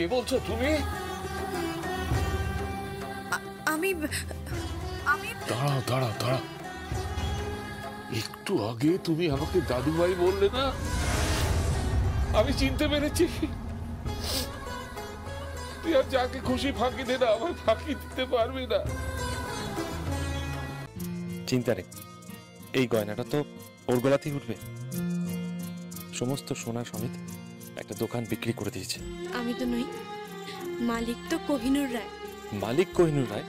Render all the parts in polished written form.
কে বলছো তুমি? আমি দাঁড়াও দাঁড়াও দাঁড়াও, একটু আগে তুমি আমাকে দাদুভাই বললে না? আমি চিনতে পেরেছি। তুই আর যাকে খুশি ফাঁকি দে না, আমায় ফাঁকি দিতে পারবি না। চিন্তা রে, এই গয়নাটা তো ওর গলাতেই উঠবে। সমস্ত সোনা সমেত একটা দোকান বিক্রি করে দিয়েছে। আমি তো নই, মালিক তো কোহিনূর রায়। মালিক কোহিনূর রায়,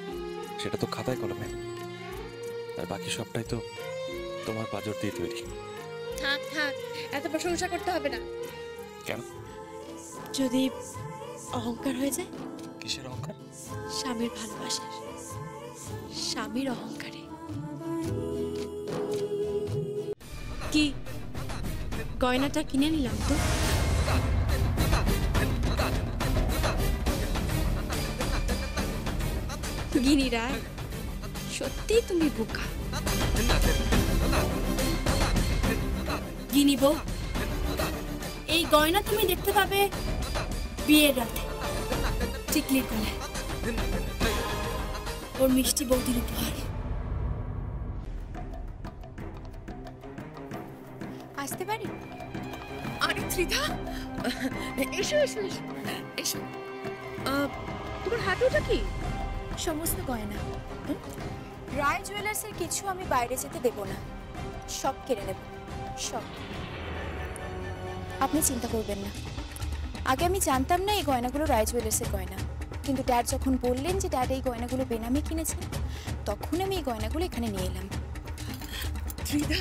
সেটা তো খাতায় কলমে, আর বাকি সবটাই তো তোমার পাজর দিয়ে তৈরি। থাক থাক, এত প্রশংসা করতে হবে না। কেন? যদি অহংকার হয়ে যায়? কিসের অহংকার? স্বামীর ভালোবাসার, স্বামীর অহংকারে। কি গয়নাটা কিনে নিলাম তো। গিনি রায়, সত্যি তুমি বোকা। গিনি বউ, এই গয়না তুমি দেখতে পাবে বিয়ের রাতে টিকলির গলায়, ওর মিষ্টি বৌদির উপহার। আসতে পারি? আরে ত্রিধা, এসো এসো এসো এসো। তোমার হাতে ওটা কি? সমস্ত গয়না। রায় জুয়েলার্সের কিছু আমি বাইরে যেতে দেব না, সব কেড়ে নেব, সব। আপনি চিন্তা করবেন না। আগে আমি জানতাম না এই গয়নাগুলো রায় জুয়েলার্সের গয়না, কিন্তু ড্যাড যখন বললেন যে ড্যাড এই গয়নাগুলো বেনামে কিনেছেন, তখন আমি এই গয়নাগুলো এখানে নিয়ে এলাম। ত্রিধা,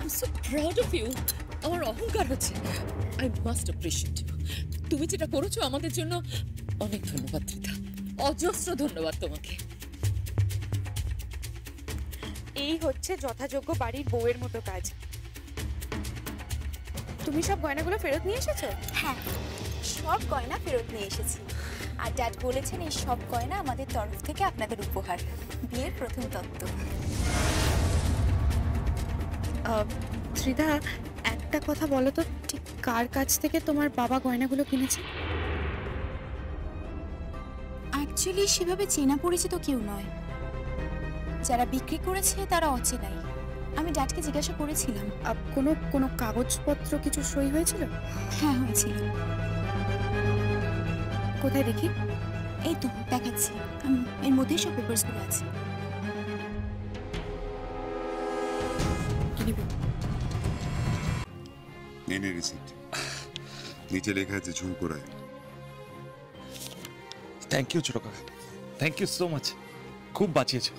I'm so proud of you. আমার অহংকার হচ্ছে। I must appreciate you. তুমি যেটা করেছো আমাদের জন্য, অনেক ধন্যবাদ ত্রিধা, অজস্র ধন্যবাদ তোমাকে। এই হচ্ছে যথাযোগ্য বাড়ির বউয়ের মতো কাজ। তুমি সব গয়নাগুলো ফেরত নিয়ে এসেছো? হ্যাঁ, সব গয়না ফেরত নিয়ে এসেছি। আর ড্যাড বলেছেন এই সব গয়না আমাদের তরফ থেকে আপনাদের উপহার, বিয়ের প্রথম তত্ত্ব। ত্রিধা, একটা কথা বলো তো, ঠিক কার কাছ থেকে তোমার বাবা গয়নাগুলো কিনেছে? অ্যাকচুয়ালি সেভাবে চেনা পরিচিত কেউ নয়, যারা বিক্রি করেছে তারা অচেনাই। আমি ড্যাডকে জিজ্ঞাসা করেছিলাম। কোনো কাগজপত্র কিছু সই হয়েছিল? হ্যাঁ হয়েছিল। কোথায় দেখি? এই তো দেখাচ্ছি, এর মধ্যেই সব পেপারসগুলো আছে। কি নেব? এনে রিসিপ্ট, নিচে লেখা আছে ঝুমকো রায়। থ্যাংক ইউ ছোট কাকা, থ্যাংক ইউ সো মাচ। খুব বাঁচিয়েছো।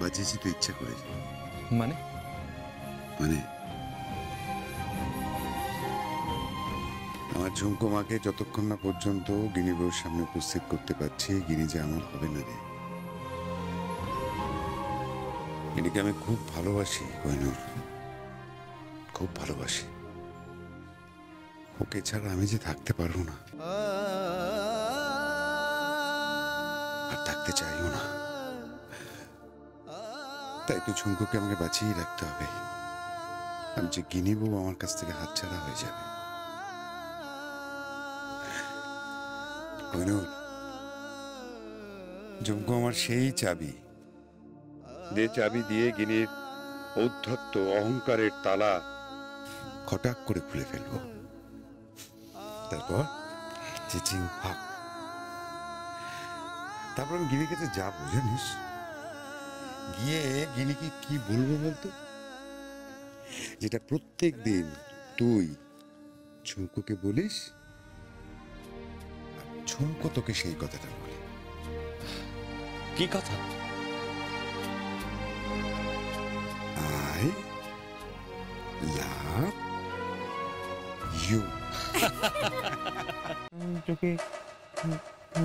বাঁচিয়েছি তো ইচ্ছা করে। মানে? আমার ঝুমকো মাকে যতক্ষণ না পর্যন্ত গিনি বউর সামনে উপস্থিত করতে পারছি, গিনি যে আমার হবে না রে। গিনিকে আমি খুব ভালোবাসি কোহিনূর, খুব ভালোবাসি। ওকে ছাড়া আমি যে থাকতে পারবো না, আর থাকতে চাইও না। তাই তো ঝুমকোকে আমাকে বাঁচিয়ে রাখতে হবে। আমি যে গিনি বউ আমার কাছ থেকে হাতছাড়া হয়ে যাবে। কোহিনূর, ঝুমকো আমার সেই চাবি, যে চাবি দিয়ে গিনির ঔদ্ধত্য অহংকারের তালা খটাক করে খুলে ফেলবো। তারপর চিচিং ফাক। তারপর আমি গিনির কাছে যাবো, জানিস, গিয়ে গিনিকে কি বলবো বলতো, যেটা প্রত্যেক দিন তুই ঝুমকোকে বলিস, ঝুমকো তোকে সেই কথাটা বলে। কি কথা? I love you. চোখে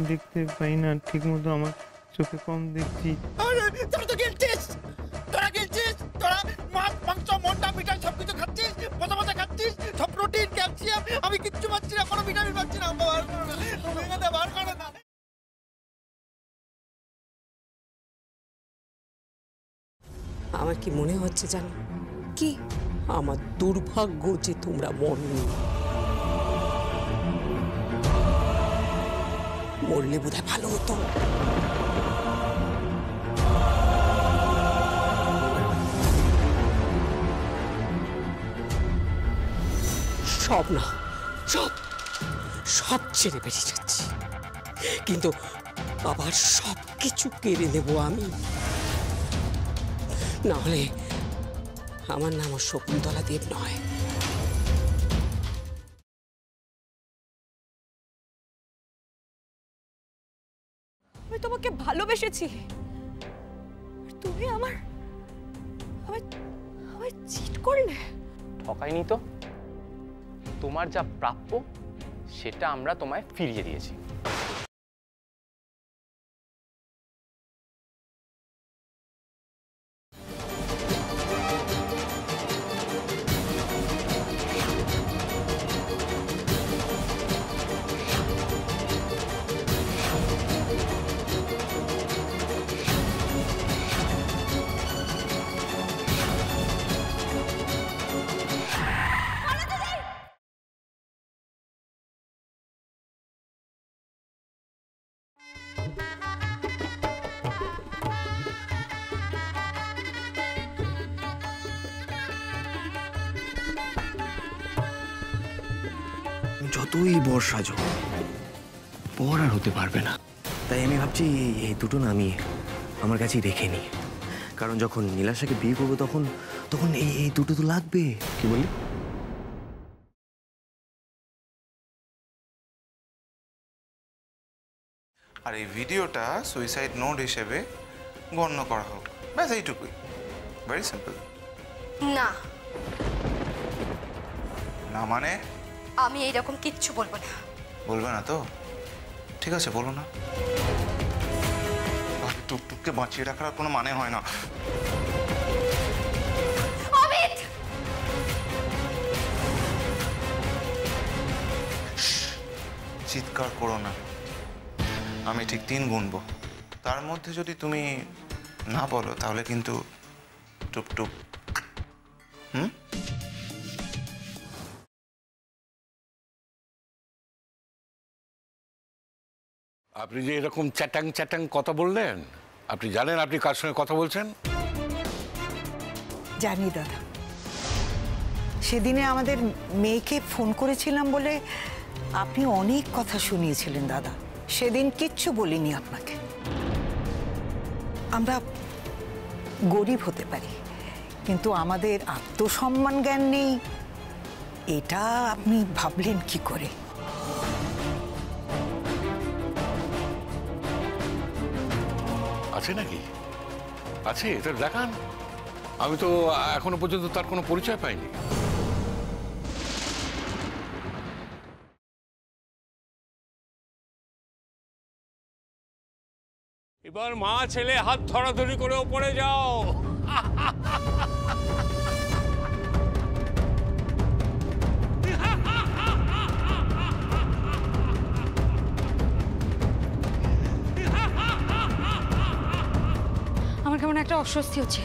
দেখতে পাই না ঠিক মতো, আমার চোখে কম দেখছি। তোরা তো গেলছিস, তোরা মাছ মাংস মন্ডা মিঠাই সবকিছু খাচ্ছিস, মজা মজা খাচ্ছিস, সব প্রোটিন ক্যালসিয়াম, আমি কিচ্ছু পাচ্ছি না, কোনো ভিটামিন পাচ্ছি না। বার করো না। আমার কি মনে হচ্ছে জানো? কি? আমার দুর্ভাগ্য যে তোমরা মরনি। মরলে বোধহয় ভালো হতো। সব না, সব সব ছেড়ে বেরিয়ে যাচ্ছি, কিন্তু আবার সব কিছু কেড়ে নেব আমি। না হলে আমার নাম শকুন্তলা দেব নয়। আমি তোমাকে ভালোবেসেছি, তুমি আমায় চিট করলে। ঠকাইনি তো, তোমার যা প্রাপ্য সেটা আমরা তোমায় ফিরিয়ে দিয়েছি। যতই বর সাজো, পর আর হতে পারবে না। তাই আমি ভাবছি এই দুটো না আমি আমার কাছেই রেখে নিই, কারণ যখন নীলাশাকে বিয়ে করবো তখন তখন এই দুটো তো লাগবে। কি বলি? আর এই ভিডিওটা সুইসাইড নোট হিসেবে গণ্য করা হোক, ব্যাস এইটুকুই। Very simple. না, না মানে? আমি এইরকম কিচ্ছু বলবো না। বলবে না তো? ঠিক আছে, বলো না। টুকটুককে বাঁচিয়ে রাখার কোনো মানে হয় না। চিৎকার করো না, আমি ঠিক 3 গুনবো, তার মধ্যে যদি তুমি না বলো তাহলে কিন্তু টুকটুক। আপনি যে এরকম চ্যাটাং চ্যাটাং কথা বললেন, আপনি জানেন আপনি কার সঙ্গে কথা বলছেন? জানি দাদা, সেদিনে আমাদের মেয়েকে ফোন করেছিলাম বলে আপনি অনেক কথা শুনিয়েছিলেন দাদা। সেদিন কিচ্ছু বলিনি আপনাকে। আমরা গরিব হতে পারি, কিন্তু আমাদের আত্মসম্মান জ্ঞান নেই, এটা আপনি ভাবলেন কি করে? আছে নাকি? আছে তো দেখান। আমি তো এখনো পর্যন্ত তার কোনো পরিচয় পাইনি। এবার মা ছেলে হাত ধরাধরি করে ওপরে যাও। আমার কেমন একটা অস্বস্তি হচ্ছে।